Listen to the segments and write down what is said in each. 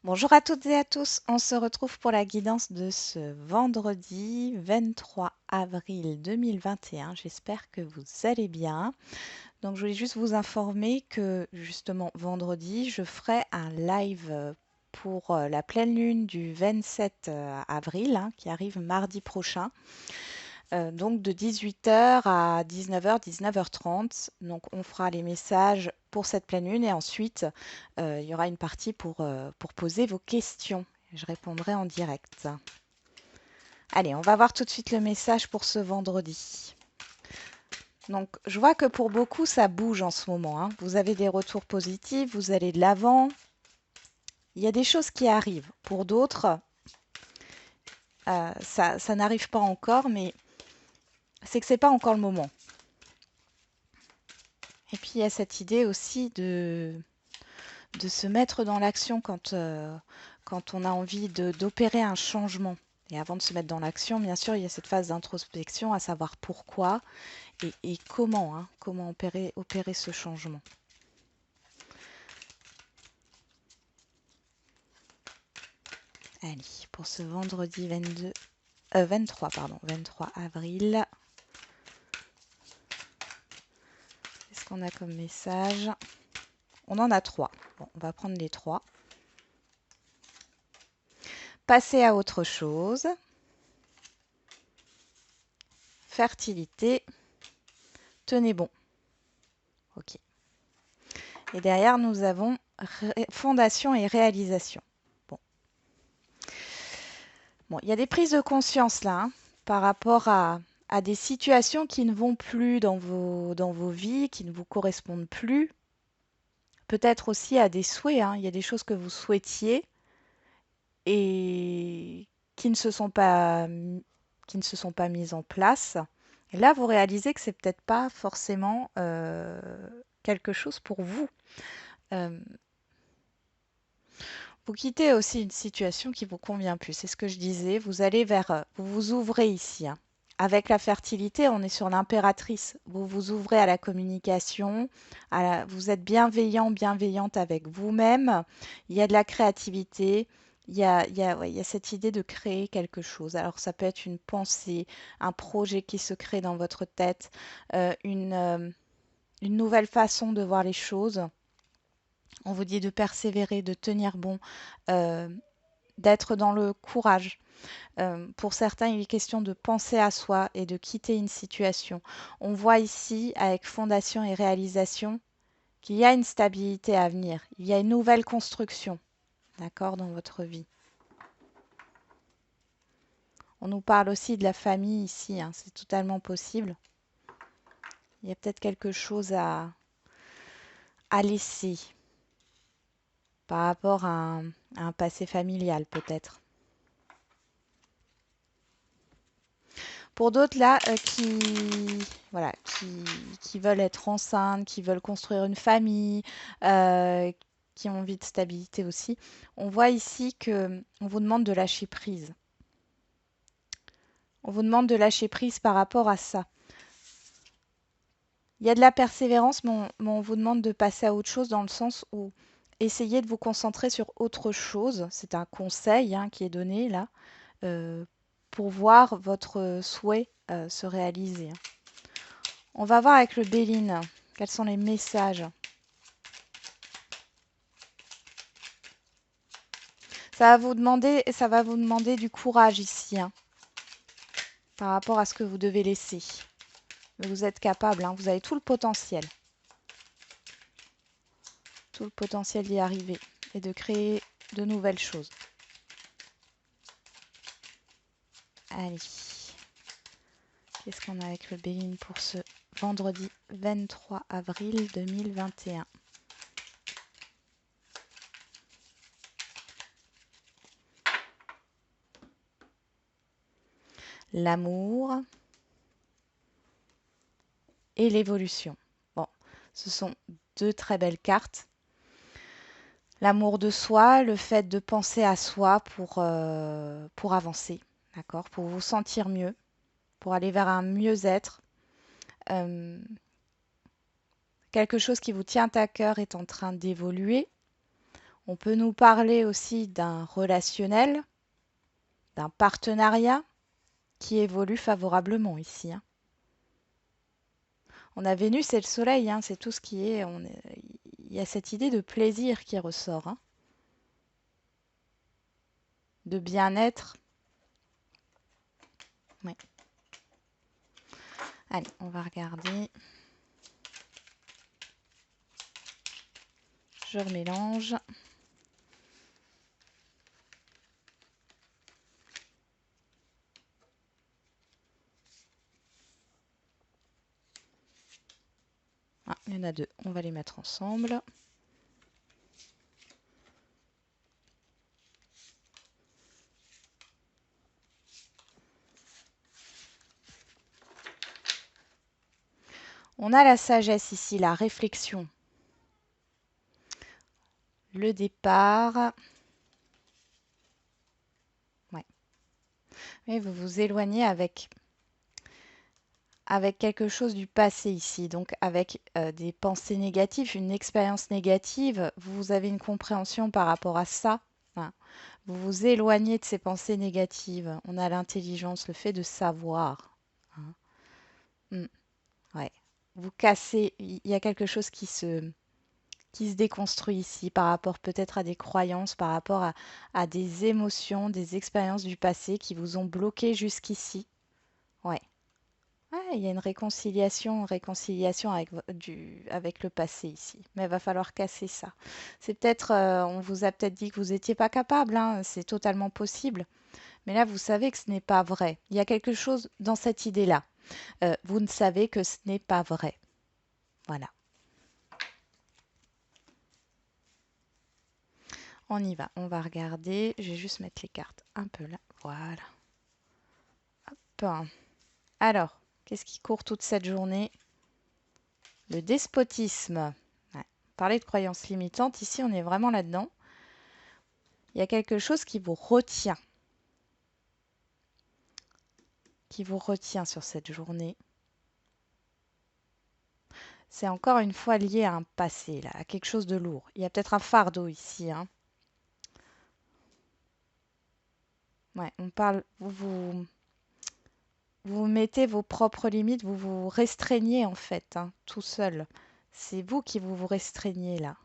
Bonjour à toutes et à tous, on se retrouve pour la guidance de ce vendredi 23 avril 2021. J'espère que vous allez bien. Donc je voulais juste vous informer que justement vendredi, je ferai un live pour la pleine lune du 27 avril qui arrive mardi prochain. Donc de 18h à 19h, 19h30. Donc on fera les messages pour cette pleine lune et ensuite il y aura une partie pour poser vos questions. Je répondrai en direct. Allez, on va voir tout de suite le message pour ce vendredi. Donc je vois que pour beaucoup ça bouge en ce moment. Vous avez des retours positifs, vous allez de l'avant. Il y a des choses qui arrivent. Pour d'autres, ça n'arrive pas encore, mais c'est que c'est pas encore le moment. Et puis il y a cette idée aussi de se mettre dans l'action quand on a envie d'opérer un changement. Et avant de se mettre dans l'action, bien sûr, il y a cette phase d'introspection, à savoir pourquoi et comment opérer ce changement. Allez, pour ce vendredi 23 avril, qu'est-ce qu'on a comme message? On en a trois. Bon, on va prendre les trois. Passer à autre chose. Fertilité. Tenez bon. Ok. Et derrière, nous avons fondation et réalisation. Bon, il y a des prises de conscience là, par rapport à des situations qui ne vont plus dans vos vies, qui ne vous correspondent plus. Peut-être aussi à des souhaits. Il y a des choses que vous souhaitiez et qui ne se sont pas mises en place. Et là, vous réalisez que c'est peut-être pas forcément quelque chose pour vous. Euh, Vous quittez aussi une situation qui vous convient plus. C'est ce que je disais. Vous allez vous vous ouvrez ici. Avec la fertilité, on est sur l'impératrice. Vous vous ouvrez à la communication. Vous êtes bienveillant, bienveillante avec vous-même. Il y a de la créativité. Ouais, il y a cette idée de créer quelque chose. Alors, ça peut être une pensée, un projet qui se crée dans votre tête, une nouvelle façon de voir les choses. On vous dit de persévérer, de tenir bon, euh, d'être dans le courage. Pour certains, il est question de penser à soi et de quitter une situation. On voit ici, avec fondation et réalisation, qu'il y a une stabilité à venir. Il y a une nouvelle construction, d'accord, dans votre vie. On nous parle aussi de la famille ici, c'est totalement possible. Il y a peut-être quelque chose à laisser par rapport à un passé familial, peut-être. Pour d'autres là voilà, qui veulent être enceintes, qui veulent construire une famille, euh, qui ont envie de stabilité aussi, on voit ici que on vous demande de lâcher prise. On vous demande de lâcher prise par rapport à ça. Il y a de la persévérance, mais on vous demande de passer à autre chose dans le sens où essayez de vous concentrer sur autre chose. C'est un conseil qui est donné là euh, pour voir votre souhait se réaliser. On va voir avec le Béline quels sont les messages. Ça va vous demander du courage ici, par rapport à ce que vous devez laisser. Mais vous êtes capable, vous avez tout le potentiel d'y arriver et de créer de nouvelles choses. Allez, qu'est-ce qu'on a avec le Béline pour ce vendredi 23 avril 2021? L'amour et l'évolution. Bon, ce sont deux très belles cartes. L'amour de soi, le fait de penser à soi pour avancer, d'accord, pour vous sentir mieux, pour aller vers un mieux-être. Euh, Quelque chose qui vous tient à cœur est en train d'évoluer. On peut nous parler aussi d'un relationnel, d'un partenariat qui évolue favorablement ici, hein. On a Vénus et le Soleil, hein, c'est tout ce qui est, il y a cette idée de plaisir qui ressort, hein, de bien-être. Ouais. Allez, on va regarder. Je remélange. Ah, il y en a deux, on va les mettre ensemble. On a la sagesse ici, la réflexion, le départ. Ouais. Et vous vous éloignez avec quelque chose du passé ici, donc avec des pensées négatives, une expérience négative. Vous avez une compréhension par rapport à ça, hein. Vous vous éloignez de ces pensées négatives. On a l'intelligence, le fait de savoir, hein. Mm, ouais. Vous cassez, il y a quelque chose qui se déconstruit ici par rapport peut-être à des croyances, par rapport à des émotions, des expériences du passé qui vous ont bloqué jusqu'ici. Ouais. Ouais, il y a une réconciliation avec le passé ici. Mais il va falloir casser ça. C'est peut-être, on vous a peut-être dit que vous n'étiez pas capable, hein, c'est totalement possible. Mais là, vous savez que ce n'est pas vrai. Il y a quelque chose dans cette idée-là. Vous ne savez que ce n'est pas vrai. Voilà. On y va. On va regarder. Je vais juste mettre les cartes un peu là. Voilà. Hop. Alors, qu'est-ce qui court toute cette journée? Le despotisme. Ouais. Parler de croyances limitantes, ici on est vraiment là-dedans. Il y a quelque chose qui vous retient sur cette journée. C'est encore une fois lié à un passé, là, à quelque chose de lourd. Il y a peut-être un fardeau ici, hein. Ouais, on parle, vous mettez vos propres limites, vous vous restreignez en fait, hein, tout seul. C'est vous qui vous restreignez là.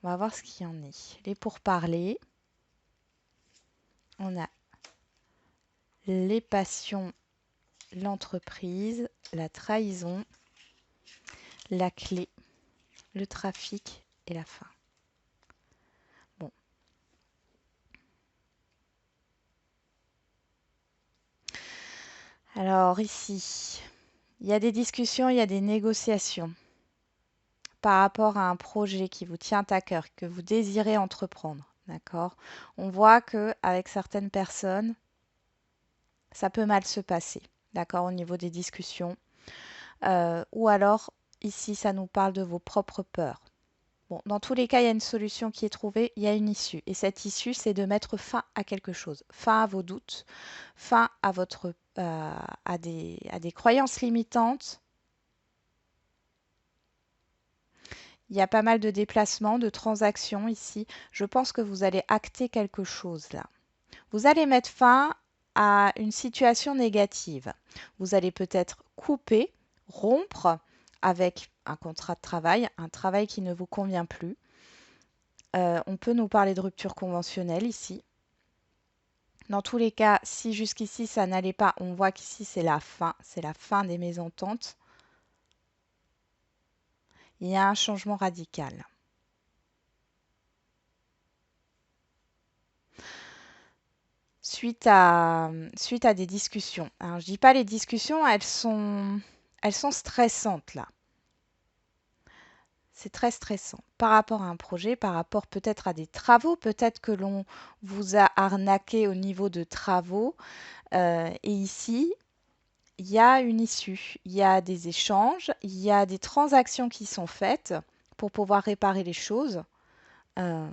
On va voir ce qu'il y en est. Les pourparlers. On a les passions, l'entreprise, la trahison, la clé, le trafic et la fin. Bon. Alors ici, il y a des discussions, il y a des négociations par rapport à un projet qui vous tient à cœur, que vous désirez entreprendre. D'accord? On voit que avec certaines personnes, ça peut mal se passer. D'accord? Au niveau des discussions. Ou alors, ici, ça nous parle de vos propres peurs. Bon, dans tous les cas, il y a une solution qui est trouvée, il y a une issue. Et cette issue, c'est de mettre fin à quelque chose, fin à vos doutes, fin à à des croyances limitantes. Il y a pas mal de déplacements, de transactions ici. Je pense que vous allez acter quelque chose là. Vous allez mettre fin à une situation négative. Vous allez peut-être couper, rompre avec un contrat de travail, un travail qui ne vous convient plus. On peut nous parler de rupture conventionnelle ici. Dans tous les cas, si jusqu'ici ça n'allait pas, on voit qu'ici c'est la fin des mésententes. Il y a un changement radical. Suite à des discussions. Alors, je dis pas les discussions, elles sont stressantes là. C'est très stressant par rapport à un projet, par rapport peut-être à des travaux, peut-être que l'on vous a arnaqué au niveau de travaux. Et ici, il y a une issue, il y a des échanges, il y a des transactions qui sont faites pour pouvoir réparer les choses. Euh,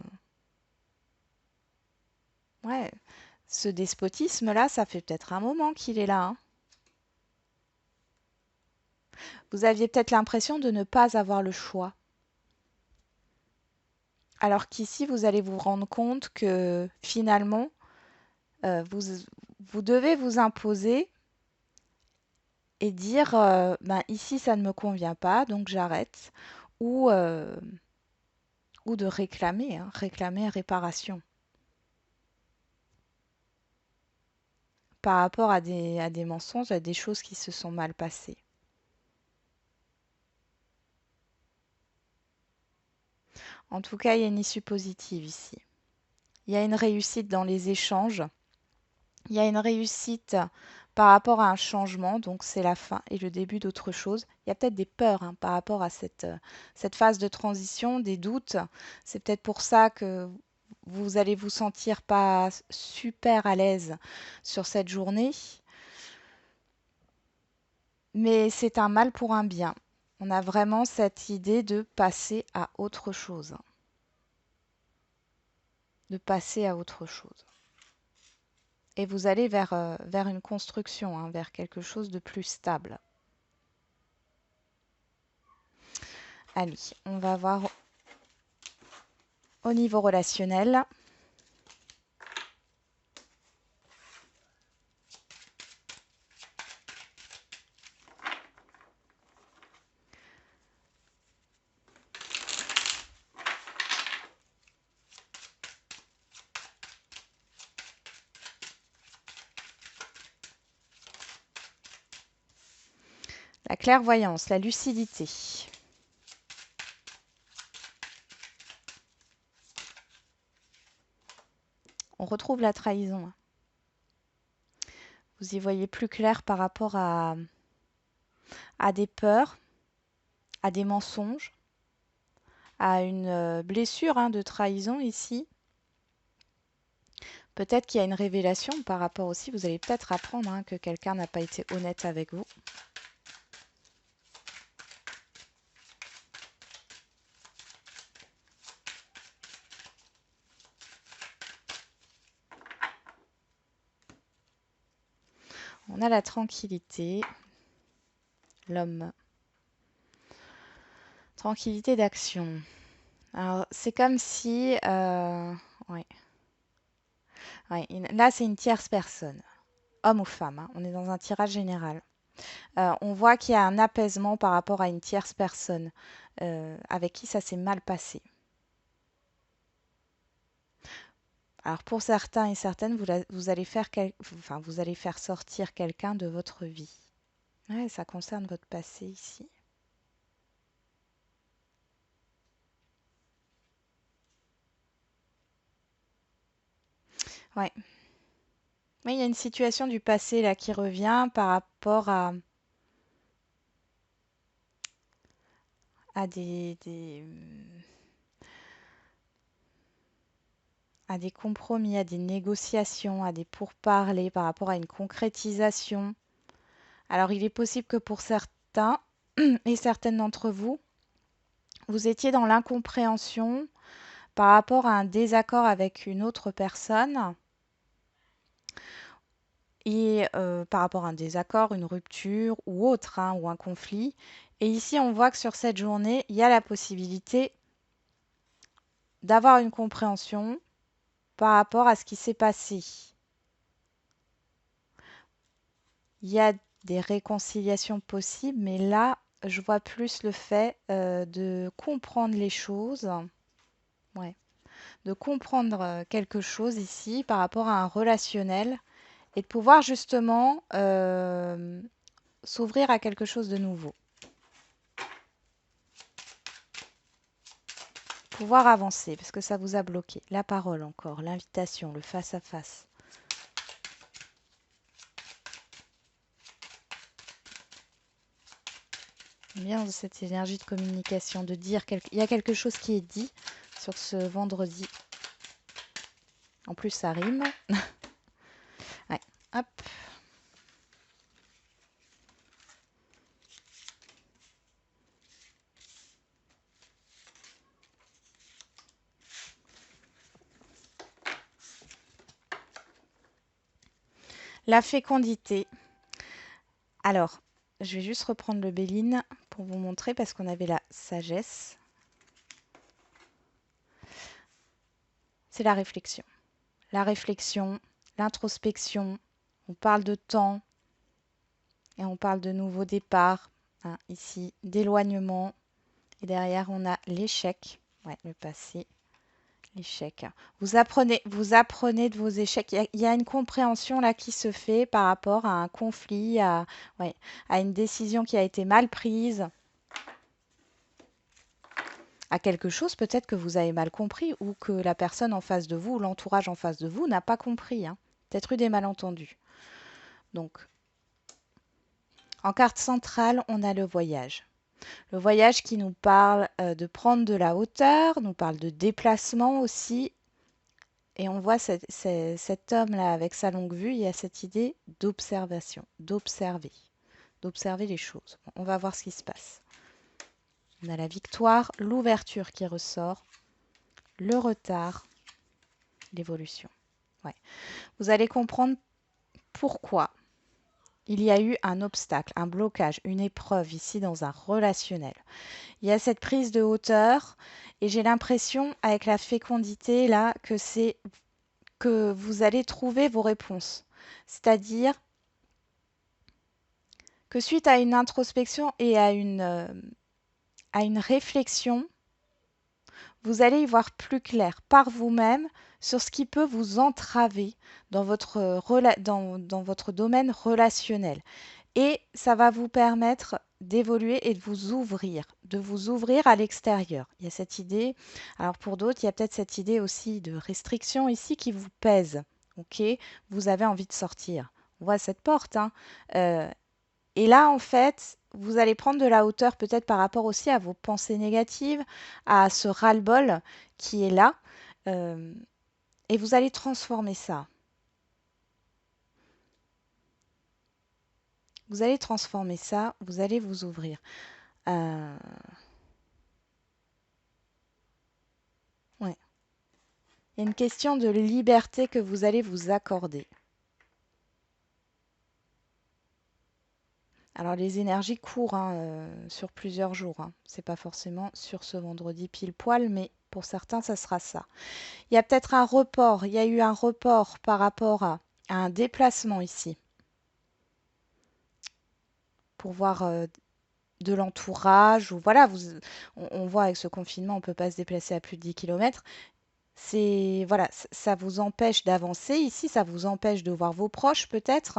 ouais, ce despotisme-là, ça fait peut-être un moment qu'il est là, hein. Vous aviez peut-être l'impression de ne pas avoir le choix. Alors qu'ici, vous allez vous rendre compte que finalement, vous, vous devez vous imposer et dire, ben, ici, ça ne me convient pas, donc j'arrête. Ou, euh, ou de réclamer, hein, réclamer réparation par rapport à des mensonges, à des choses qui se sont mal passées. En tout cas, il y a une issue positive ici. Il y a une réussite dans les échanges. Il y a une réussite par rapport à un changement, donc c'est la fin et le début d'autre chose. Il y a peut-être des peurs hein, par rapport à cette phase de transition, des doutes. C'est peut-être pour ça que vous allez vous sentir pas super à l'aise sur cette journée, mais c'est un mal pour un bien. On a vraiment cette idée de passer à autre chose, de passer à autre chose. Et vous allez vers une construction, hein, vers quelque chose de plus stable. Allez, on va voir au niveau relationnel. La clairvoyance, la lucidité. On retrouve la trahison. Vous y voyez plus clair par rapport à des peurs, à des mensonges, à une blessure hein, de trahison ici. Peut-être qu'il y a une révélation par rapport aussi. Vous allez peut-être apprendre hein, que quelqu'un n'a pas été honnête avec vous. On a la tranquillité, l'homme. Tranquillité d'action. Alors, c'est comme si... ouais, ouais, là, c'est une tierce personne, homme ou femme. Hein, on est dans un tirage général. On voit qu'il y a un apaisement par rapport à une tierce personne avec qui ça s'est mal passé. Alors pour certains et certaines, vous allez faire enfin, vous allez faire sortir quelqu'un de votre vie. Ouais, ça concerne votre passé ici. Ouais. Oui, il y a une situation du passé là qui revient par rapport à à des compromis, à des négociations, à des pourparlers, par rapport à une concrétisation. Alors il est possible que pour certains et certaines d'entre vous, vous étiez dans l'incompréhension par rapport à un désaccord avec une autre personne et par rapport à un désaccord, une rupture ou autre, hein, ou un conflit. Et ici, on voit que sur cette journée, il y a la possibilité d'avoir une compréhension par rapport à ce qui s'est passé. Il y a des réconciliations possibles, mais là, je vois plus le fait de comprendre les choses, ouais, de comprendre quelque chose ici par rapport à un relationnel et de pouvoir justement s'ouvrir à quelque chose de nouveau. Pouvoir avancer parce que ça vous a bloqué. La parole encore, l'invitation, le face-à-face. Bien cette énergie de communication, de dire il y a quelque chose qui est dit sur ce vendredi. En plus, ça rime. Ouais. Hop. La fécondité. Alors, je vais juste reprendre le Béline pour vous montrer parce qu'on avait la sagesse. c'est la réflexion. La réflexion, l'introspection, on parle de temps et on parle de nouveau départ, hein, ici, d'éloignement. Et derrière, on a l'échec, ouais, le passé, l'échec. Vous apprenez de vos échecs. Il y a une compréhension là qui se fait par rapport à un conflit, ouais, à une décision qui a été mal prise, à quelque chose peut-être que vous avez mal compris ou que la personne en face de vous ou l'entourage en face de vous n'a pas compris, hein. Peut-être eu des malentendus. Donc, en carte centrale, on a le voyage. Le voyage qui nous parle de prendre de la hauteur, nous parle de déplacement aussi. Et on voit cet homme-là avec sa longue vue, il y a cette idée d'observation, d'observer les choses. Bon, on va voir ce qui se passe. On a la victoire, l'ouverture qui ressort, le retard, l'évolution. Ouais. Vous allez comprendre pourquoi il y a eu un obstacle, un blocage, une épreuve ici dans un relationnel. Il y a cette prise de hauteur et j'ai l'impression avec la fécondité là que vous allez trouver vos réponses. C'est-à-dire que suite à une introspection et à une réflexion, vous allez y voir plus clair par vous-même sur ce qui peut vous entraver dans dans votre domaine relationnel. Et ça va vous permettre d'évoluer et de vous ouvrir à l'extérieur. Il y a cette idée, alors pour d'autres, il y a peut-être cette idée aussi de restriction ici qui vous pèse. Ok, vous avez envie de sortir. On voit cette porte, hein. Et là, en fait, vous allez prendre de la hauteur peut-être par rapport aussi à vos pensées négatives, à ce ras-le-bol qui est là. euh, et vous allez transformer ça. Vous allez transformer ça, vous allez vous ouvrir. Euh, ouais. Il y a une question de liberté que vous allez vous accorder. Alors les énergies courent hein, sur plusieurs jours. Hein. C'est pas forcément sur ce vendredi pile poil, mais pour certains, ça sera ça. Il y a peut-être un report. Il y a eu un report par rapport à un déplacement ici pour voir de l'entourage ou voilà, on voit avec ce confinement, on ne peut pas se déplacer à plus de 10 kilomètres. C'est voilà, ça vous empêche d'avancer ici, ça vous empêche de voir vos proches peut-être.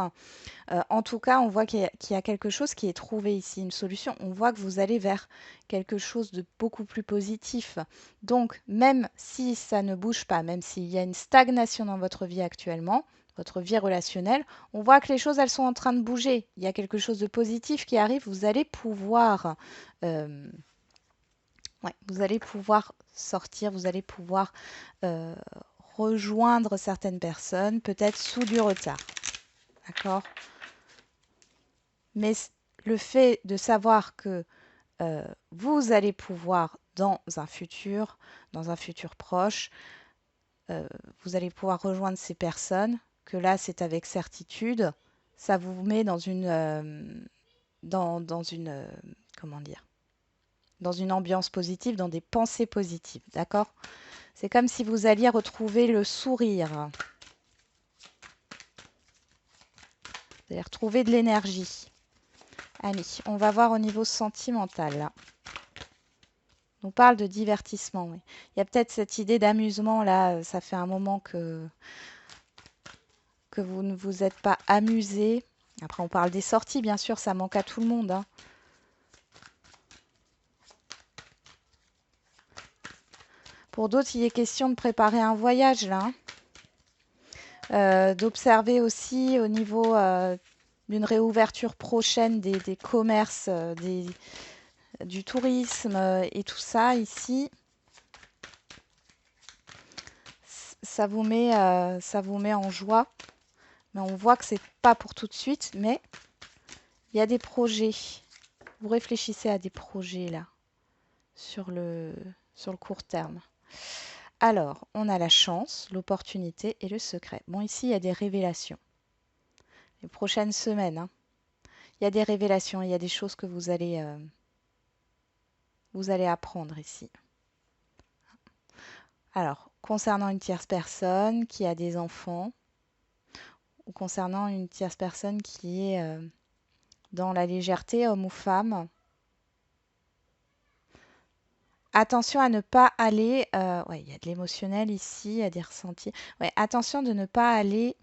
En tout cas, on voit qu'il y a quelque chose qui est trouvé ici, une solution. On voit que vous allez vers quelque chose de beaucoup plus positif. Donc, même si ça ne bouge pas, même s'il y a une stagnation dans votre vie actuellement, votre vie relationnelle, on voit que les choses, elles sont en train de bouger. Il y a quelque chose de positif qui arrive. Euh, vous allez pouvoir sortir, vous allez pouvoir euh, rejoindre certaines personnes, peut-être sous du retard. D'accord? Mais le fait de savoir que vous allez pouvoir, dans un futur proche, euh, vous allez pouvoir rejoindre ces personnes, que là, c'est avec certitude, ça vous met dans une, comment dire, dans une ambiance positive, dans des pensées positives, d'accord? C'est comme si vous alliez retrouver le sourire, vous allez retrouver de l'énergie. Allez, on va voir au niveau sentimental, là. On parle de divertissement, oui. Il y a peut-être cette idée d'amusement, là, ça fait un moment que vous ne vous êtes pas amusé. Après, on parle des sorties, bien sûr, ça manque à tout le monde, hein. Pour d'autres, il est question de préparer un voyage, là, hein. D'observer aussi au niveau d'une réouverture prochaine des commerces, du tourisme et tout ça ici. Ça vous met en joie. Mais on voit que c'est pas pour tout de suite, mais il y a des projets. Vous réfléchissez à des projets là, sur sur le court terme. Alors, on a la chance, l'opportunité et le secret. Bon, ici, il y a des révélations. Les prochaines semaines, hein, il y a des révélations, il y a des choses que vous allez apprendre ici. Alors, concernant une tierce personne qui a des enfants ou concernant une tierce personne qui est dans la légèreté, homme ou femme. Attention à ne pas aller, ouais, il y a de l'émotionnel ici, il y a des ressentis. Ouais, attention de ne pas aller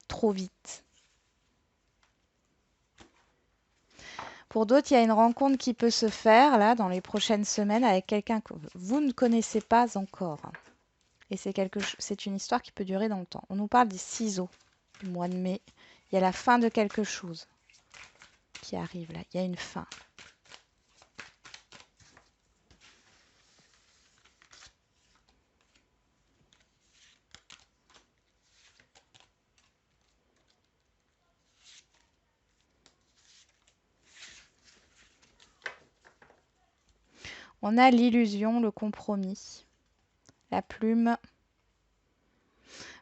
trop vite. Pour d'autres, il y a une rencontre qui peut se faire là dans les prochaines semaines avec quelqu'un que vous ne connaissez pas encore. Et c'est une histoire qui peut durer dans le temps. On nous parle des ciseaux du mois de mai. Il y a la fin de quelque chose qui arrive là. Il y a une fin. On a l'illusion, le compromis, la plume.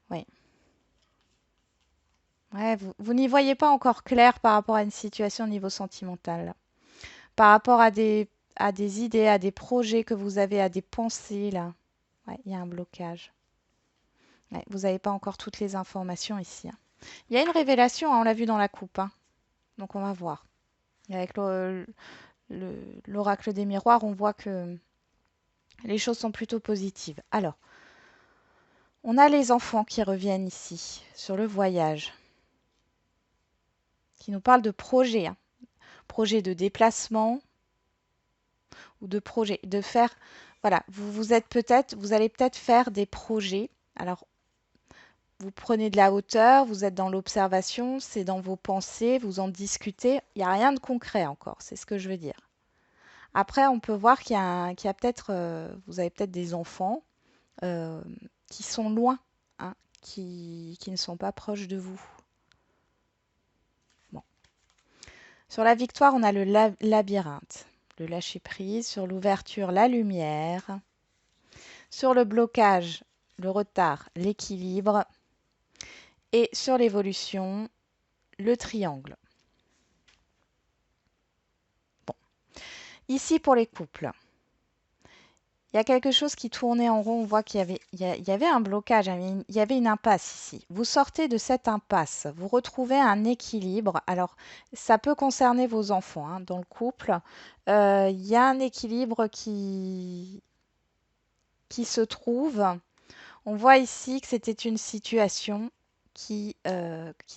Oui. Ouais, vous n'y voyez pas encore clair par rapport à une situation au niveau sentimental, là. Par rapport à des idées, à des projets que vous avez, à des pensées, là. Ouais, il y a un blocage. Ouais, vous n'avez pas encore toutes les informations ici, hein. Il y a une révélation, hein, on l'a vu dans la coupe, hein. Donc on va voir. Et avec l'oracle des miroirs, on voit que les choses sont plutôt positives. Alors, on a les enfants qui reviennent ici sur le voyage, qui nous parlent de projets, hein. Projet de déplacement ou de projet, de faire. Voilà, vous allez peut-être faire des projets. Alors, vous prenez de la hauteur, vous êtes dans l'observation, c'est dans vos pensées, vous en discutez. Il n'y a rien de concret encore, c'est ce que je veux dire. Après, on peut voir qu'il y a peut-être, vous avez peut-être des enfants euh, qui sont loin, hein, qui ne sont pas proches de vous. Bon. Sur la victoire, on a le labyrinthe, le lâcher prise. Sur l'ouverture, la lumière. Sur le blocage, le retard, l'équilibre. Et sur l'évolution, le triangle. Bon. Ici, pour les couples, il y a quelque chose qui tournait en rond. On voit qu'il y avait un blocage, il y avait une impasse ici. Vous sortez de cette impasse, vous retrouvez un équilibre. Alors, ça peut concerner vos enfants, hein, dans le couple. Il y a un équilibre qui se trouve. On voit ici que c'était une situation qui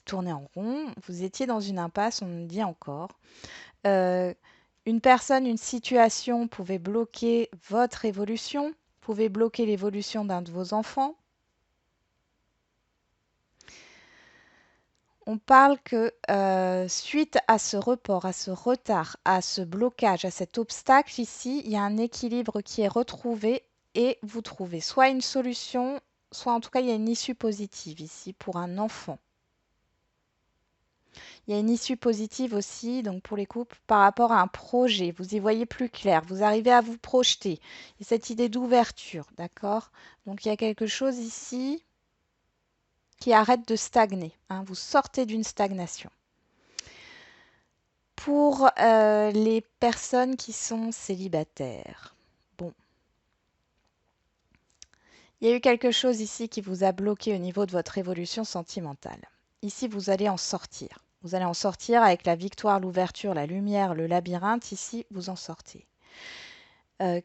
tournait en rond. Vous étiez dans une impasse, on me dit encore. Euh, une personne, une situation pouvait bloquer votre évolution, pouvait bloquer l'évolution d'un de vos enfants. On parle que suite à ce report, à ce retard, à ce blocage, à cet obstacle ici, il y a un équilibre qui est retrouvé et vous trouvez soit une solution, soit en tout cas il y a une issue positive ici pour un enfant. Il y a une issue positive aussi, donc pour les couples, par rapport à un projet. Vous y voyez plus clair, vous arrivez à vous projeter. Et cette idée d'ouverture, d'accord? Donc il y a quelque chose ici qui arrête de stagner, hein. Vous sortez d'une stagnation. Pour les personnes qui sont célibataires, bon, il y a eu quelque chose ici qui vous a bloqué au niveau de votre évolution sentimentale. Ici, vous allez en sortir. Vous allez en sortir avec la victoire, l'ouverture, la lumière, le labyrinthe. Ici, vous en sortez. Il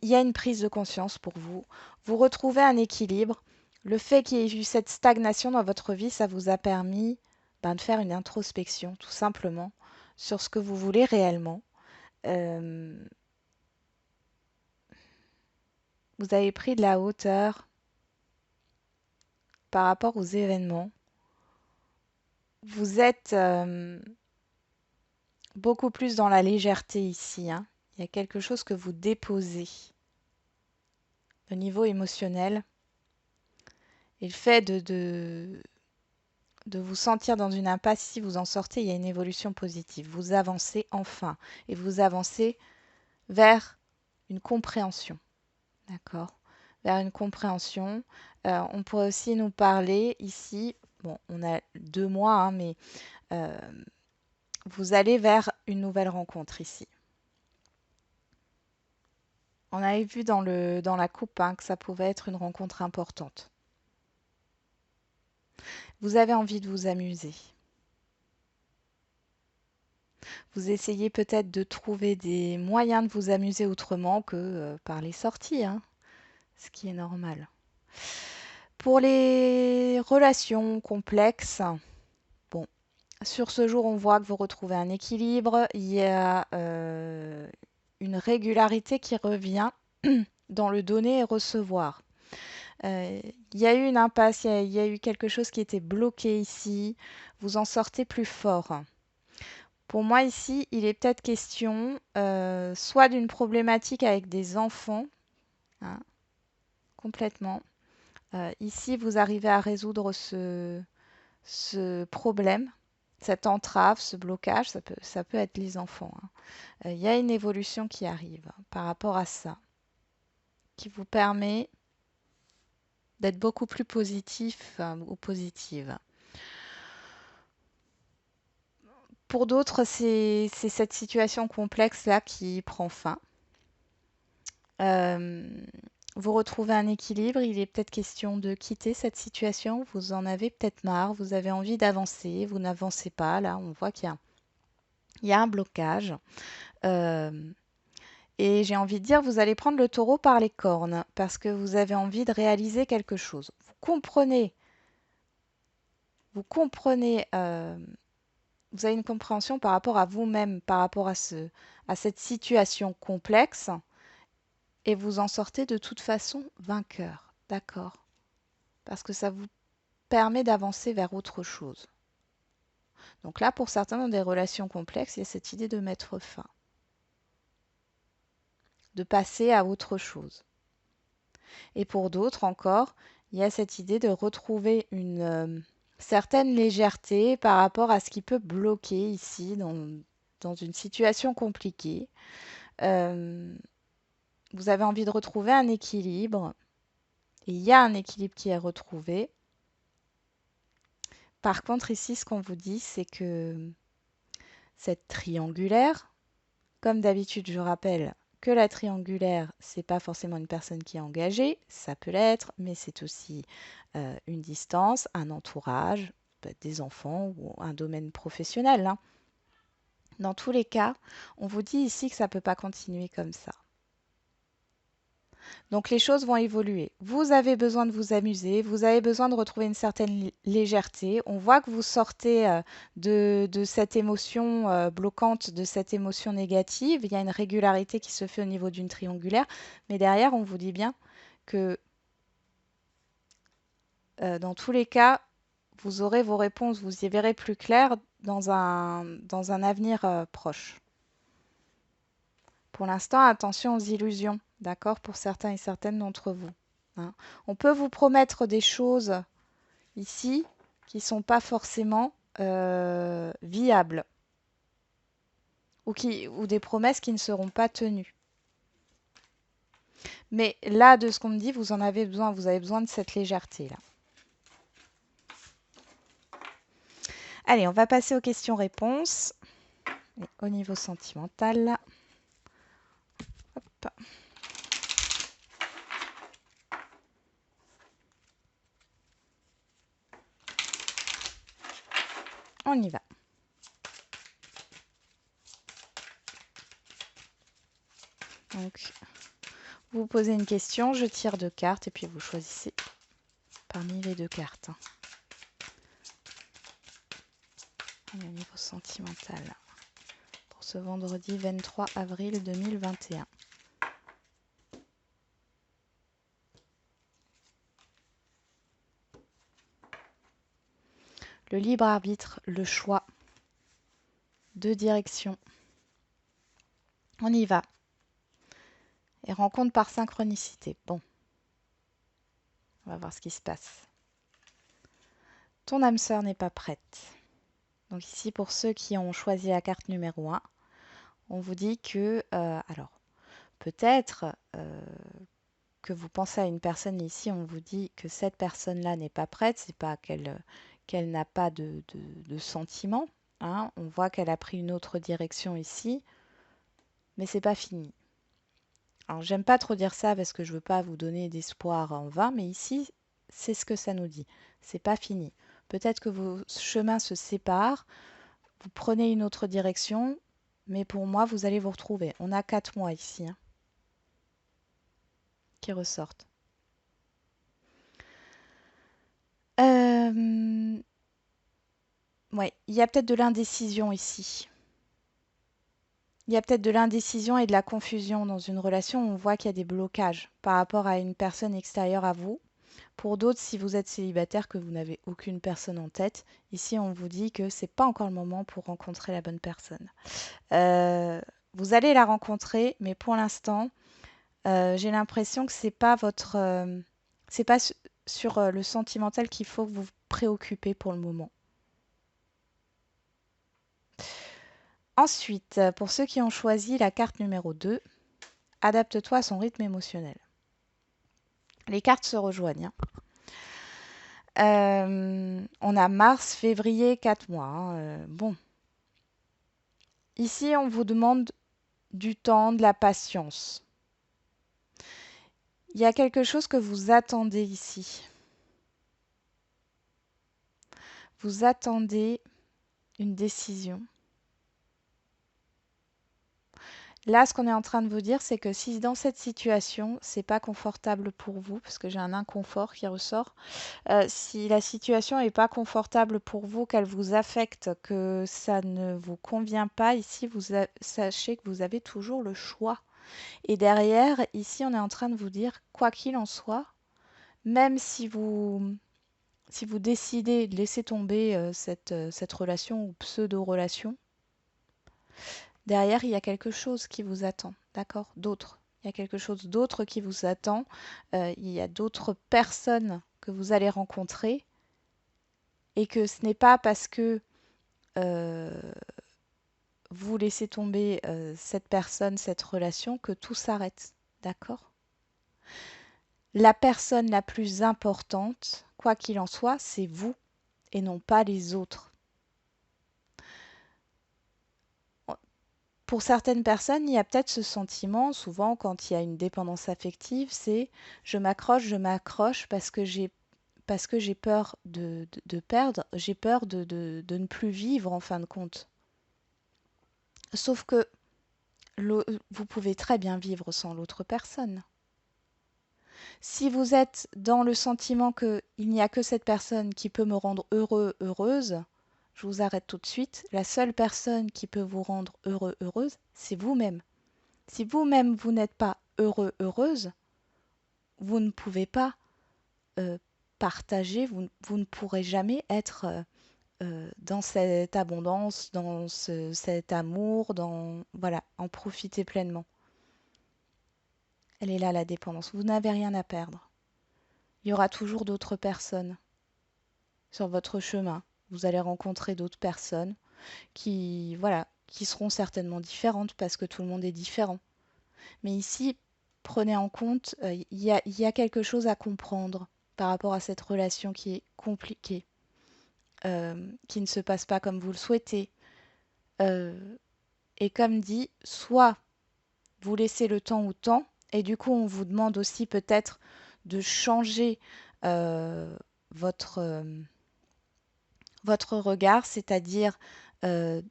y a une prise de conscience pour vous. Vous retrouvez un équilibre. Le fait qu'il y ait eu cette stagnation dans votre vie, ça vous a permis de faire une introspection, tout simplement, sur ce que vous voulez réellement. Euh, vous avez pris de la hauteur par rapport aux événements. Vous êtes beaucoup plus dans la légèreté ici, hein. Il y a quelque chose que vous déposez au niveau émotionnel. Et le fait de vous sentir dans une impasse, si vous en sortez, il y a une évolution positive. Vous avancez enfin et vous avancez vers une compréhension. D'accord? Vers une compréhension. On pourrait aussi nous parler ici, bon, on a 2 mois, hein, mais euh, vous allez vers une nouvelle rencontre ici. On avait vu dans la coupe hein, que ça pouvait être une rencontre importante. Vous avez envie de vous amuser. Vous essayez peut-être de trouver des moyens de vous amuser autrement que par les sorties, hein, ce qui est normal. Pour les relations complexes, bon, sur ce jour, on voit que vous retrouvez un équilibre. Il y a une régularité qui revient dans le donner et recevoir. Il y a eu une impasse, il y a eu quelque chose qui était bloqué ici. Vous en sortez plus fort. Pour moi, ici, il est peut-être question soit d'une problématique avec des enfants, hein, complètement. Ici, vous arrivez à résoudre ce problème, cette entrave, ce blocage. Ça peut être les enfants, hein. Il y a une évolution qui arrive par rapport à ça, qui vous permet d'être beaucoup plus positif ou positive. Pour d'autres, c'est cette situation complexe-là qui prend fin. Euh, Vous retrouvez un équilibre, il est peut-être question de quitter cette situation, vous en avez peut-être marre, vous avez envie d'avancer, vous n'avancez pas, là on voit il y a un blocage. Euh, et j'ai envie de dire, vous allez prendre le taureau par les cornes parce que vous avez envie de réaliser quelque chose. Vous comprenez, vous avez une compréhension par rapport à vous-même, par rapport à cette situation complexe et vous en sortez de toute façon vainqueur. D'accord? Parce que ça vous permet d'avancer vers autre chose. Donc là, pour certains dans des relations complexes, il y a cette idée de mettre fin, de passer à autre chose. Et pour d'autres encore, il y a cette idée de retrouver une certaine légèreté par rapport à ce qui peut bloquer ici dans une situation compliquée. Euh, Vous avez envie de retrouver un équilibre. Et il y a un équilibre qui est retrouvé. Par contre, ici, ce qu'on vous dit, c'est que cette triangulaire, comme d'habitude, je rappelle que la triangulaire, c'est pas forcément une personne qui est engagée, ça peut l'être, mais c'est aussi une distance, un entourage, des enfants ou un domaine professionnel, hein. Dans tous les cas, on vous dit ici que ça ne peut pas continuer comme ça. Donc les choses vont évoluer. Vous avez besoin de vous amuser, vous avez besoin de retrouver une certaine légèreté. On voit que vous sortez de cette émotion bloquante, de cette émotion négative. Il y a une régularité qui se fait au niveau d'une triangulaire. Mais derrière, on vous dit bien que dans tous les cas, vous aurez vos réponses, vous y verrez plus clair dans un avenir proche. Pour l'instant, attention aux illusions, d'accord, pour certains et certaines d'entre vous, hein. On peut vous promettre des choses ici qui ne sont pas forcément viables ou des promesses qui ne seront pas tenues. Mais là, de ce qu'on me dit, vous en avez besoin, vous avez besoin de cette légèreté-là. Allez, on va passer aux questions-réponses. Au niveau sentimental. Hop. On y va. Donc, vous posez une question, je tire 2 cartes et puis vous choisissez parmi les 2 cartes. Au niveau sentimental, pour ce vendredi 23 avril 2021. Le libre arbitre, le choix, 2 directions. On y va. Et rencontre par synchronicité. Bon, on va voir ce qui se passe. Ton âme sœur n'est pas prête. Donc ici, pour ceux qui ont choisi la carte numéro 1, on vous dit que, alors, peut-être que vous pensez à une personne ici, on vous dit que cette personne-là n'est pas prête, c'est pas qu'elle n'a pas de sentiments, hein. On voit qu'elle a pris une autre direction ici, mais c'est pas fini. Alors, j'aime pas trop dire ça parce que je veux pas vous donner d'espoir en vain, mais ici, c'est ce que ça nous dit. C'est pas fini. Peut-être que vos chemins se séparent, vous prenez une autre direction, mais pour moi, vous allez vous retrouver. On a 4 mois ici hein, qui ressortent. Ouais, il y a peut-être de l'indécision ici. Il y a peut-être de l'indécision et de la confusion dans une relation. On voit qu'il y a des blocages par rapport à une personne extérieure à vous. Pour d'autres, si vous êtes célibataire, que vous n'avez aucune personne en tête, ici on vous dit que c'est pas encore le moment pour rencontrer la bonne personne. Euh, Vous allez la rencontrer, mais pour l'instant, j'ai l'impression que c'est pas sur le sentimental qu'il faut vous préoccuper pour le moment. Ensuite, pour ceux qui ont choisi la carte numéro 2, adapte-toi à son rythme émotionnel. Les cartes se rejoignent. On a mars, février, 4 mois. Bon, ici on vous demande du temps, de la patience. Il y a quelque chose que vous attendez ici. Vous attendez une décision. Là, ce qu'on est en train de vous dire, c'est que si dans cette situation, c'est pas confortable pour vous, parce que j'ai un inconfort qui ressort, si la situation n'est pas confortable pour vous, qu'elle vous affecte, que ça ne vous convient pas, ici, sachez que vous avez toujours le choix. Et derrière, ici, on est en train de vous dire, quoi qu'il en soit, même si vous décidez de laisser tomber cette relation ou pseudo-relation, derrière, il y a quelque chose qui vous attend, d'accord? D'autres. Il y a quelque chose d'autre qui vous attend. Il y a d'autres personnes que vous allez rencontrer et que ce n'est pas parce que euh, vous laissez tomber cette personne, cette relation, que tout s'arrête, d'accord? La personne la plus importante, quoi qu'il en soit, c'est vous et non pas les autres. Pour certaines personnes, il y a peut-être ce sentiment, souvent quand il y a une dépendance affective, c'est je m'accroche parce que j'ai peur de perdre, j'ai peur de ne plus vivre en fin de compte. Sauf que vous pouvez très bien vivre sans l'autre personne. Si vous êtes dans le sentiment qu'il n'y a que cette personne qui peut me rendre heureux, heureuse, je vous arrête tout de suite. La seule personne qui peut vous rendre heureux, heureuse, c'est vous-même. Si vous-même, vous n'êtes pas heureux, heureuse, vous ne pouvez pas euh, partager, vous ne pourrez jamais être dans cette abondance, dans cet amour, voilà, en profiter pleinement. Elle est là, la dépendance. Vous n'avez rien à perdre. Il y aura toujours d'autres personnes sur votre chemin. Vous allez rencontrer d'autres personnes qui, voilà, qui seront certainement différentes parce que tout le monde est différent. Mais ici, prenez en compte, il y a quelque chose à comprendre par rapport à cette relation qui est compliquée, qui ne se passe pas comme vous le souhaitez. Euh, et comme dit, soit vous laissez le temps au temps, et du coup, on vous demande aussi peut-être de changer euh, votre, votre regard, c'est-à-dire euh,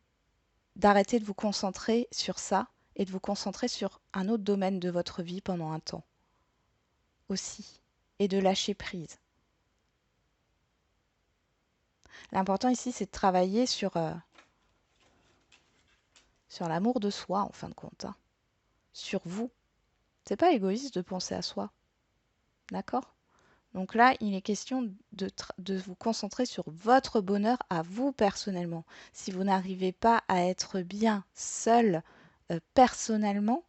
d'arrêter de vous concentrer sur ça et de vous concentrer sur un autre domaine de votre vie pendant un temps aussi, et de lâcher prise. L'important ici, c'est de travailler sur l'amour de soi, en fin de compte, hein. Sur vous. C'est pas égoïste de penser à soi, d'accord? Donc là, il est question de vous concentrer sur votre bonheur à vous personnellement. Si vous n'arrivez pas à être bien seul personnellement,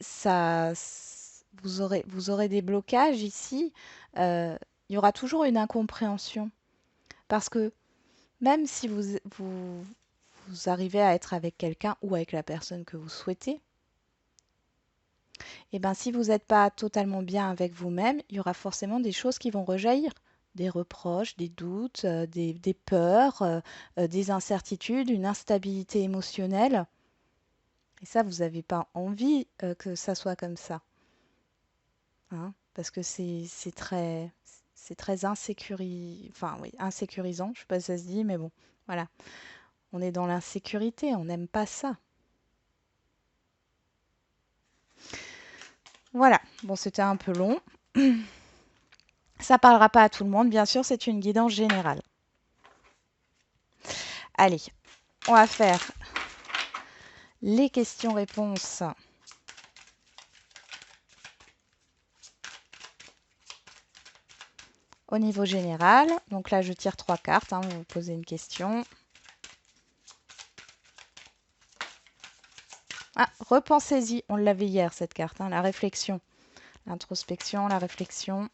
ça, vous aurez des blocages ici. Il y aura toujours une incompréhension. Parce que même si vous arrivez à être avec quelqu'un ou avec la personne que vous souhaitez, et ben si vous n'êtes pas totalement bien avec vous-même, il y aura forcément des choses qui vont rejaillir. Des reproches, des doutes, des peurs, des incertitudes, une instabilité émotionnelle. Et ça, vous n'avez pas envie que ça soit comme ça, hein, parce que c'est très enfin, oui, insécurisant. Je sais pas si ça se dit, mais bon, voilà. On est dans l'insécurité, on n'aime pas ça. Voilà. Bon, c'était un peu long. Ça parlera pas à tout le monde, bien sûr, c'est une guidance générale. Allez, on va faire les questions-réponses au niveau général. Donc là, je tire 3 cartes, hein, vous posez une question. Ah, repensez-y, on l'avait hier cette carte, hein, la réflexion, l'introspection, la réflexion.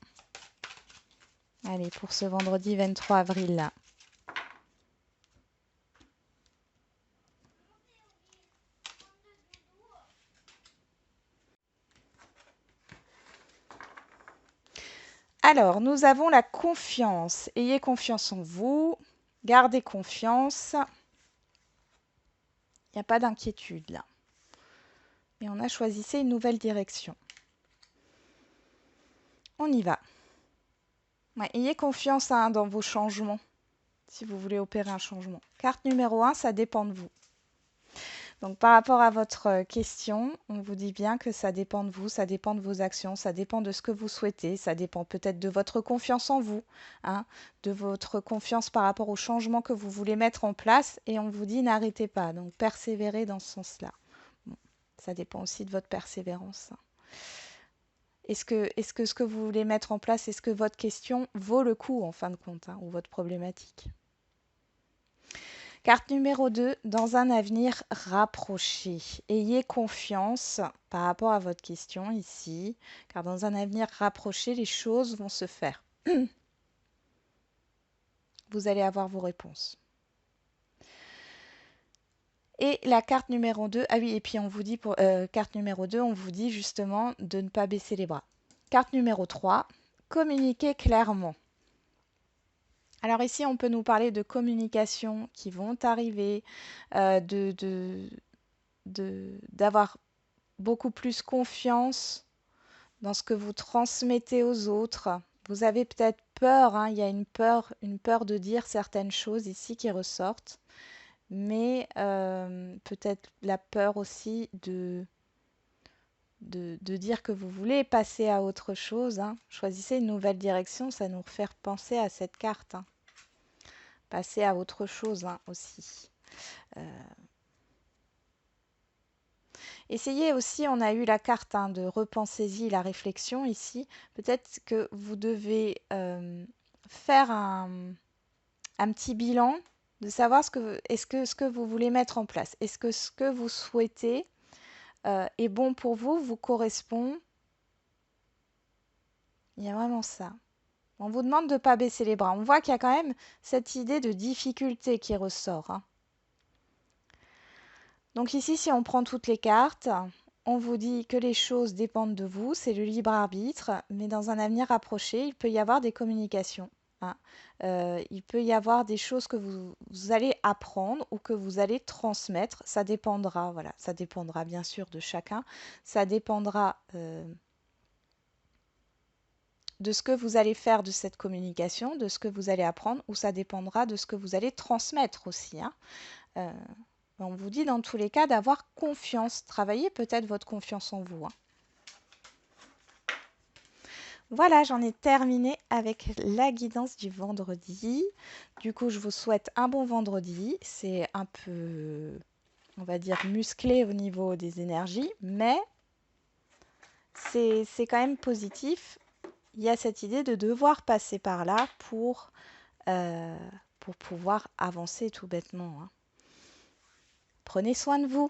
Allez, pour ce vendredi 23 avril là. Alors, nous avons la confiance. Ayez confiance en vous. Gardez confiance. Il n'y a pas d'inquiétude là. Et on a choisi une nouvelle direction. On y va. Ouais, ayez confiance hein, dans vos changements, si vous voulez opérer un changement. Carte numéro 1, ça dépend de vous. Donc par rapport à votre question, on vous dit bien que ça dépend de vous, ça dépend de vos actions, ça dépend de ce que vous souhaitez, ça dépend peut-être de votre confiance en vous, hein, de votre confiance par rapport au changement que vous voulez mettre en place. Et on vous dit n'arrêtez pas, donc persévérez dans ce sens-là. Bon, ça dépend aussi de votre persévérance. Est-ce que ce que vous voulez mettre en place, est-ce que votre question vaut le coup en fin de compte, hein, ou votre problématique? Carte numéro 2, dans un avenir rapproché. Ayez confiance par rapport à votre question ici, car dans un avenir rapproché, les choses vont se faire. Vous allez avoir vos réponses. Et la carte numéro 2, ah oui, et puis on vous dit pour carte numéro 2, on vous dit justement de ne pas baisser les bras. Carte numéro 3, communiquez clairement. Alors ici, on peut nous parler de communications qui vont arriver, d'avoir beaucoup plus confiance dans ce que vous transmettez aux autres. Vous avez peut-être peur, hein, il y a une peur de dire certaines choses ici qui ressortent, mais peut-être la peur aussi de dire que vous voulez passer à autre chose, hein. Choisissez une nouvelle direction, ça nous fait penser à cette carte, hein. Passer à autre chose hein, aussi. Essayez aussi, on a eu la carte hein, de repensez-y, la réflexion ici. Peut-être que vous devez faire un petit bilan de savoir est-ce que ce que vous voulez mettre en place, est-ce que ce que vous souhaitez est bon pour vous, vous correspond. Il y a vraiment ça. On vous demande de ne pas baisser les bras. On voit qu'il y a quand même cette idée de difficulté qui ressort. Hein. Donc ici, si on prend toutes les cartes, on vous dit que les choses dépendent de vous, c'est le libre arbitre, mais dans un avenir rapproché, il peut y avoir des communications. Hein. Il peut y avoir des choses que vous allez apprendre ou que vous allez transmettre. Ça dépendra, voilà, ça dépendra bien sûr de chacun. Ça dépendra de ce que vous allez faire de cette communication, de ce que vous allez apprendre, ou ça dépendra de ce que vous allez transmettre aussi. Hein. On vous dit dans tous les cas d'avoir confiance. Travaillez peut-être votre confiance en vous. Hein. Voilà, j'en ai terminé avec la guidance du vendredi. Du coup, je vous souhaite un bon vendredi. C'est un peu, on va dire, musclé au niveau des énergies, mais c'est quand même positif. Il y a cette idée de devoir passer par là pour pouvoir avancer tout bêtement. Hein. Prenez soin de vous.